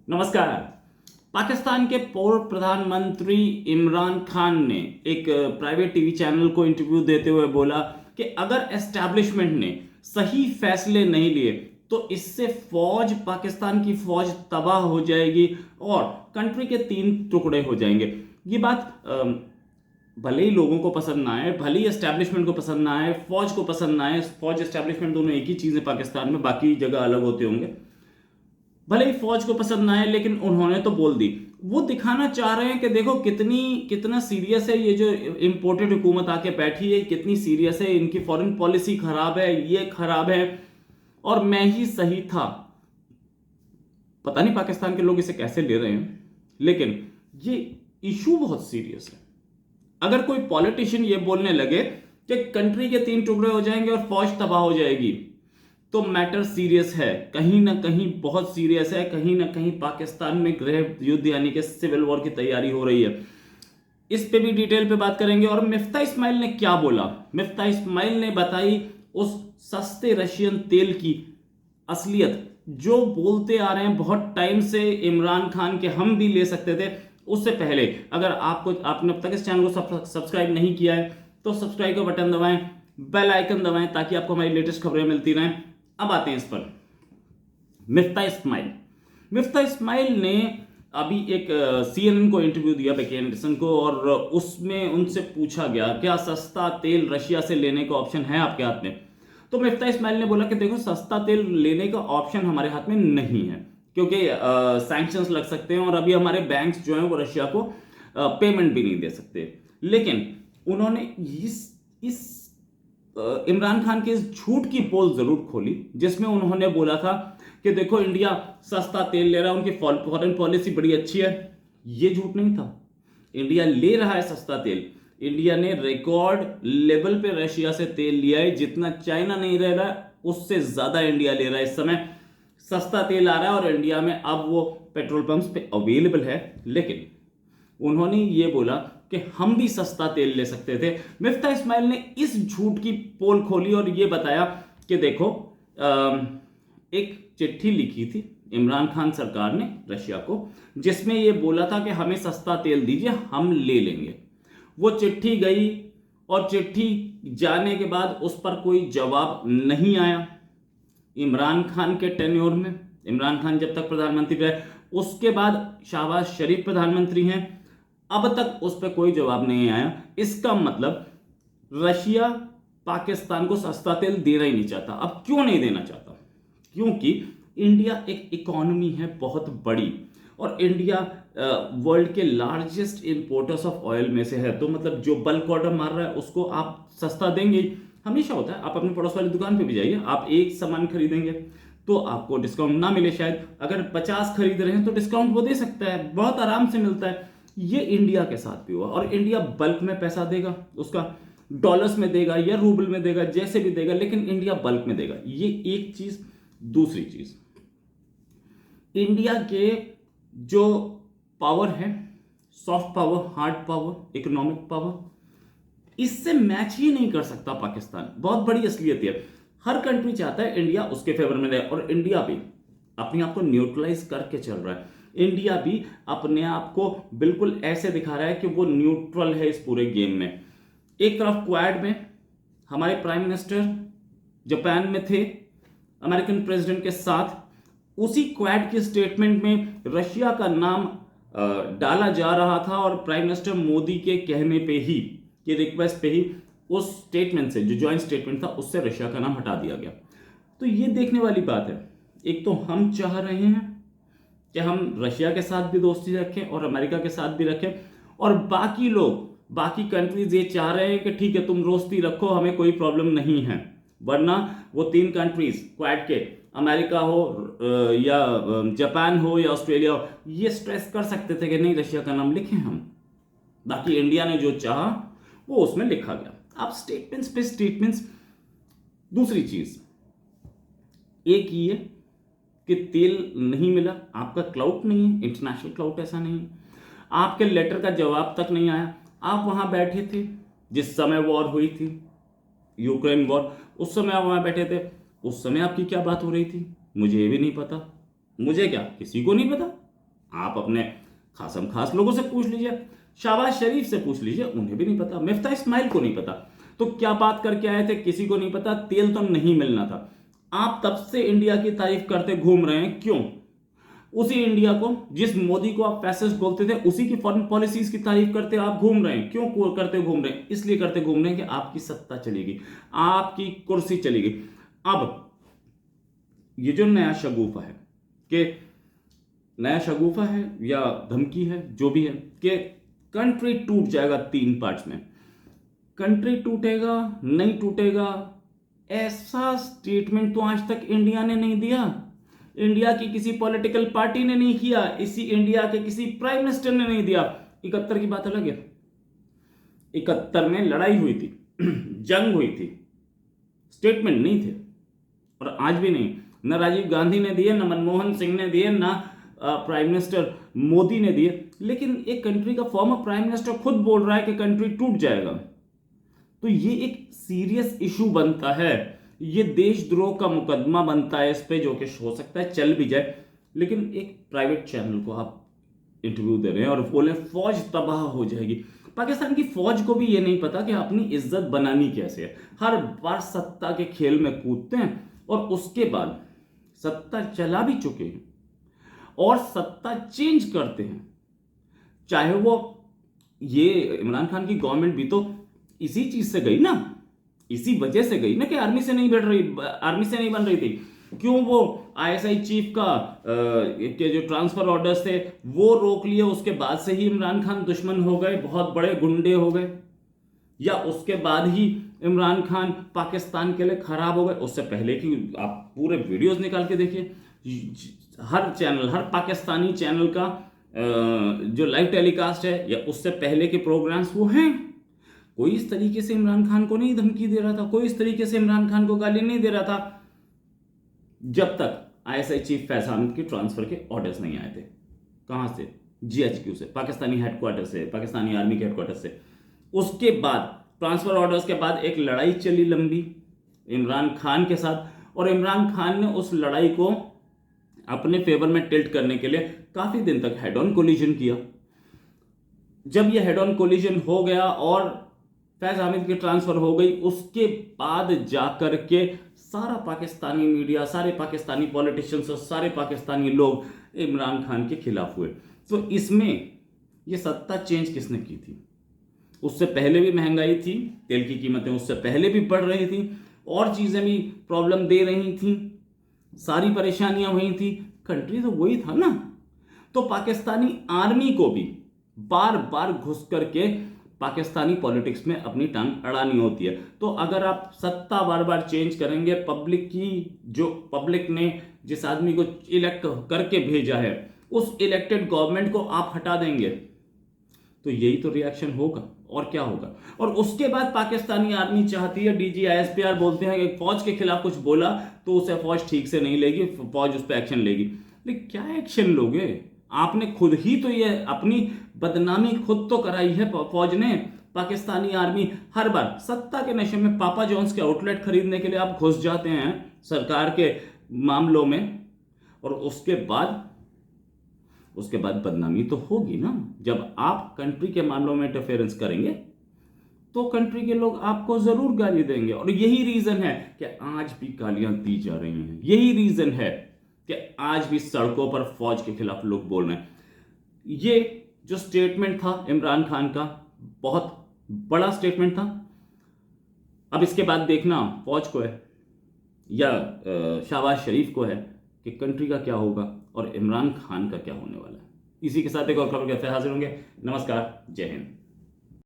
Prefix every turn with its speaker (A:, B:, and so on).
A: नमस्कार। पाकिस्तान के पूर्व प्रधानमंत्री इमरान खान ने एक प्राइवेट टीवी चैनल को इंटरव्यू देते हुए बोला कि अगर एस्टैब्लिशमेंट ने सही फैसले नहीं लिए तो इससे पाकिस्तान की फौज तबाह हो जाएगी और कंट्री के 3 टुकड़े हो जाएंगे। ये बात भले ही लोगों को पसंद ना आए, भले ही एस्टैब्लिशमेंट को पसंद ना आए, फौज को पसंद ना आए, फौज एस्टैब्लिशमेंट दोनों एक ही चीज़ है पाकिस्तान में, बाकी जगह अलग होते होंगे। भले ही फौज को पसंद ना आए लेकिन उन्होंने तो बोल दी। वो दिखाना चाह रहे हैं कि देखो कितना सीरियस है ये जो इंपोर्टेड हुकूमत आके बैठी है, कितनी सीरियस है, इनकी फॉरेन पॉलिसी खराब है, ये खराब है और मैं ही सही था। पता नहीं पाकिस्तान के लोग इसे कैसे ले रहे हैं, लेकिन ये इशू बहुत सीरियस है। अगर कोई पॉलिटिशियन ये बोलने लगे कि कंट्री के 3 टुकड़े हो जाएंगे और फौज तबाह हो जाएगी तो मैटर सीरियस है, कहीं ना कहीं बहुत सीरियस है। कहीं ना कहीं पाकिस्तान में गृह युद्ध यानी कि सिविल वॉर की तैयारी हो रही है। इस पे भी डिटेल पे बात करेंगे। और मिफ्ता इस्माइल ने क्या बोला? मिफ्ता इस्माइल ने बताई उस सस्ते रशियन तेल की असलियत जो बोलते आ रहे हैं बहुत टाइम से इमरान खान के, हम भी ले सकते थे उससे पहले। अगर आपने अब तक इस चैनल को सब्सक्राइब नहीं किया है तो सब्सक्राइब का बटन दबाएं, बेल आइकन दबाएं ताकि आपको हमारी लेटेस्ट खबरें मिलती रहें। अब आते हैं इस पर। मिफ्ता इस्माइल ने अभी एक CNN को इंटरव्यू दिया, बेकी एंडरसन को, और उसमें उनसे पूछा गया क्या सस्ता तेल रशिया से लेने का ऑप्शन है आपके हाथ में। तो मिफ्ता इस्माइल ने बोला कि देखो, सस्ता तेल लेने का ऑप्शन हमारे हाथ में नहीं है क्योंकि सैंक्शंस लग सकते हैं और अभी हमारे बैंक्स जो हैं वो रशिया को पेमेंट भी नहीं दे सकते। लेकिन उन्होंने इस इमरान खान के इस झूठ की पोल जरूर खोली जिसमें उन्होंने बोला था कि देखो इंडिया सस्ता तेल ले रहा है, उनकी फॉरेन पॉलिसी बड़ी अच्छी है। ये झूठ नहीं था। इंडिया ले रहा है सस्ता तेल। इंडिया ने रिकॉर्ड लेवल पे रशिया से तेल लिया है, जितना चाइना नहीं रह रहा है उससे ज्यादा इंडिया ले रहा है। इस समय सस्ता तेल आ रहा है और इंडिया में अब वो पेट्रोल पंप्स पे अवेलेबल है। लेकिन उन्होंने ये बोला कि हम भी सस्ता तेल ले सकते थे। मिफ्ता इस्माइल ने इस झूठ की पोल खोली और ये बताया कि देखो, एक चिट्ठी लिखी थी इमरान खान सरकार ने रशिया को, जिसमें ये बोला था कि हमें सस्ता तेल दीजिए, हम ले लेंगे। वो चिट्ठी गई और चिट्ठी जाने के बाद उस पर कोई जवाब नहीं आया। इमरान खान के टेन्योर में, इमरान खान जब तक प्रधानमंत्री रहे, उसके बाद शहबाज शरीफ प्रधानमंत्री हैं, अब तक उस पर कोई जवाब नहीं आया। इसका मतलब रशिया पाकिस्तान को सस्ता तेल देना ही नहीं चाहता। अब क्यों नहीं देना चाहता? क्योंकि इंडिया एक इकोनॉमी है बहुत बड़ी और इंडिया वर्ल्ड के लार्जेस्ट इंपोर्टर्स ऑफ ऑयल में से है। तो मतलब जो बल्क ऑर्डर मार रहा है उसको आप सस्ता देंगे। हमेशा होता है, आप अपने पड़ोस वाली दुकान पे भी जाइए, आप एक सामान खरीदेंगे तो आपको डिस्काउंट ना मिले, शायद अगर 50 खरीद रहे हैं तो डिस्काउंट वो दे सकता है, बहुत आराम से मिलता है। ये इंडिया के साथ भी हुआ और इंडिया बल्क में पैसा देगा, उसका डॉलर्स में देगा या रूबल में देगा, जैसे भी देगा, लेकिन इंडिया बल्क में देगा। ये एक चीज। दूसरी चीज, इंडिया के जो पावर है, soft power, hard power, economic power, इससे मैच ही नहीं कर सकता पाकिस्तान। बहुत बड़ी असलियत है। हर कंट्री चाहता है इंडिया उसके फेवर में रहे और इंडिया भी अपने आप को न्यूट्रलाइज करके चल रहा है। इंडिया भी अपने आप को बिल्कुल ऐसे दिखा रहा है कि वो न्यूट्रल है इस पूरे गेम में। एक तरफ क्वाड में हमारे प्राइम मिनिस्टर जापान में थे अमेरिकन प्रेसिडेंट के साथ, उसी क्वाड की स्टेटमेंट में रशिया का नाम डाला जा रहा था और प्राइम मिनिस्टर मोदी के कहने पे ही, के रिक्वेस्ट पे ही, उस स्टेटमेंट से, जो ज्वाइंट स्टेटमेंट था, उससे रशिया का नाम हटा दिया गया। तो ये देखने वाली बात है। एक तो हम चाह रहे हैं कि हम रशिया के साथ भी दोस्ती रखें और अमेरिका के साथ भी रखें, और बाकी लोग, बाकी कंट्रीज ये चाह रहे हैं कि ठीक है तुम दोस्ती रखो, हमें कोई प्रॉब्लम नहीं है। वरना वो 3 कंट्रीज क्वाड के, अमेरिका हो या जापान हो या ऑस्ट्रेलिया हो, ये स्ट्रेस कर सकते थे कि नहीं रशिया का नाम लिखें हम। बाकी इंडिया ने जो चाहा वो उसमें लिखा गया। आप स्टेटमेंट्स पे स्टेटमेंट्स। दूसरी चीज एक ये कि तेल नहीं मिला, आपका क्लाउट नहीं है, इंटरनेशनल क्लाउट ऐसा नहीं है, आपके लेटर का जवाब तक नहीं आया। आप वहां बैठे थे जिस समय वॉर हुई थी, यूक्रेन वॉर, उस समय आप वहां बैठे थे। उस समय आपकी क्या बात हो रही थी मुझे ये भी नहीं पता। मुझे क्या, किसी को नहीं पता। आप अपने खासम खास लोगों से पूछ लीजिए, शहबाज शरीफ से पूछ लीजिए, उन्हें भी नहीं पता, मिफ्ता इस्माइल को नहीं पता। तो क्या बात करके आए थे, किसी को नहीं पता, तेल तो नहीं मिलना था। आप तब से इंडिया की तारीफ करते घूम रहे हैं, क्यों? उसी इंडिया को, जिस मोदी को आप फैसिस्ट बोलते थे, उसी की फॉरेन पॉलिसीज की तारीफ करते आप घूम रहे हैं। क्यों करते घूम रहे हैं? इसलिए करते घूम रहे हैं कि आपकी सत्ता चलेगी, आपकी कुर्सी चलेगी। अब ये जो नया शगुफा है, कि नया शगुफा है या धमकी है, जो भी है, कि कंट्री टूट जाएगा 3 पार्ट्स में, कंट्री टूटेगा नहीं टूटेगा, ऐसा स्टेटमेंट तो आज तक इंडिया ने नहीं दिया, इंडिया की किसी पॉलिटिकल पार्टी ने नहीं किया, इसी इंडिया के किसी प्राइम मिनिस्टर ने नहीं दिया। 71 की बात अलग है, 71 में लड़ाई हुई थी, जंग हुई थी, स्टेटमेंट नहीं थे, और आज भी नहीं। न राजीव गांधी ने दिए, न मनमोहन सिंह ने दिए, न प्राइम मिनिस्टर मोदी ने दिए। लेकिन एक कंट्री का फॉर्मर प्राइम मिनिस्टर खुद बोल रहा है कि कंट्री टूट जाएगा, तो ये एक सीरियस इशू बनता है, ये देशद्रोह का मुकदमा बनता है इस पे, जो कि हो सकता है चल भी जाए। लेकिन एक प्राइवेट चैनल को आप इंटरव्यू दे रहे हैं और बोले फौज तबाह हो जाएगी। पाकिस्तान की फौज को भी ये नहीं पता कि अपनी इज्जत बनानी कैसे है। हर बार सत्ता के खेल में कूदते हैं और उसके बाद सत्ता चला भी चुके हैं और सत्ता चेंज करते हैं। चाहे वो ये इमरान खान की गवर्नमेंट भी तो इसी चीज से गई ना, इसी वजह से गई ना कि आर्मी से नहीं बन रही थी। क्यों वो आईएसआई चीफ का के जो ट्रांसफर ऑर्डर्स थे वो रोक लिए, उसके बाद से ही इमरान खान दुश्मन हो गए, बहुत बड़े गुंडे हो गए, या उसके बाद ही इमरान खान पाकिस्तान के लिए खराब हो गए? उससे पहले की आप पूरे वीडियोस निकाल के देखिए, हर चैनल, हर पाकिस्तानी चैनल का जो लाइव टेलीकास्ट है या उससे पहले के प्रोग्राम्स वो हैं। कोई इस तरीके से इमरान खान को नहीं धमकी दे रहा था, कोई इस तरीके से इमरान खान को गाली नहीं दे रहा था, जब तक आईएसआई चीफ फैज अहमद के ट्रांसफर के ऑर्डर्स नहीं आए थे। कहां से? जीएचक्यू से, पाकिस्तानी हेडक्वार्टर से, पाकिस्तानी आर्मी के हेडक्वार्टर से। उसके बाद ट्रांसफर ऑर्डर्स के बाद एक लड़ाई चली लंबी इमरान खान के साथ, और इमरान खान ने उस लड़ाई को अपने फेवर में टिल्ट करने के लिए काफी दिन तक हेड ऑन कोलिजन किया। जब यह हेड ऑन कोलिजन हो गया और फैज अहमद की ट्रांसफर हो गई, उसके बाद जाकर के सारा पाकिस्तानी मीडिया, सारे पाकिस्तानी पॉलिटिशियंस और सारे पाकिस्तानी लोग इमरान खान के खिलाफ हुए। तो इसमें ये सत्ता चेंज किसने की थी? उससे पहले भी महंगाई थी, तेल की कीमतें उससे पहले भी बढ़ रही थी, और चीजें भी प्रॉब्लम दे रही थी, सारी परेशानियां हुई थी, कंट्री तो वही था ना। तो पाकिस्तानी आर्मी को भी बार बार घुस करके पाकिस्तानी पॉलिटिक्स में अपनी टांग अड़ानी होती है। तो अगर आप सत्ता बार बार चेंज करेंगे, पब्लिक ने जिस आदमी को इलेक्ट करके भेजा है उस इलेक्टेड गवर्नमेंट को आप हटा देंगे, तो यही तो रिएक्शन होगा, और क्या होगा। और उसके बाद पाकिस्तानी आर्मी चाहती है, डीजी आईएसपीआर बोलते हैं कि फौज के खिलाफ कुछ बोला तो उसे फौज ठीक से नहीं लेगी, फौज उस पर एक्शन लेगी। लेकिन क्या एक्शन लोगे? आपने खुद ही तो ये अपनी बदनामी खुद तो कराई है फौज ने। पाकिस्तानी आर्मी हर बार सत्ता के नशे में पापा जॉन्स के आउटलेट खरीदने के लिए आप घुस जाते हैं सरकार के मामलों में, और उसके बाद बदनामी तो होगी ना। जब आप कंट्री के मामलों में इंटरफेरेंस करेंगे तो कंट्री के लोग आपको जरूर गाली देंगे, और यही रीजन है कि आज भी गालियां दी जा रही हैं। यही रीजन है कि आज भी सड़कों पर फौज के खिलाफ लोग बोल रहे हैं। ये जो स्टेटमेंट था इमरान खान का, बहुत बड़ा स्टेटमेंट था। अब इसके बाद देखना फौज को है या शहबाज शरीफ को है कि कंट्री का क्या होगा और इमरान खान का क्या होने वाला है। इसी के साथ एक और खबर के साथ हाजिर होंगे। नमस्कार, जय हिंद।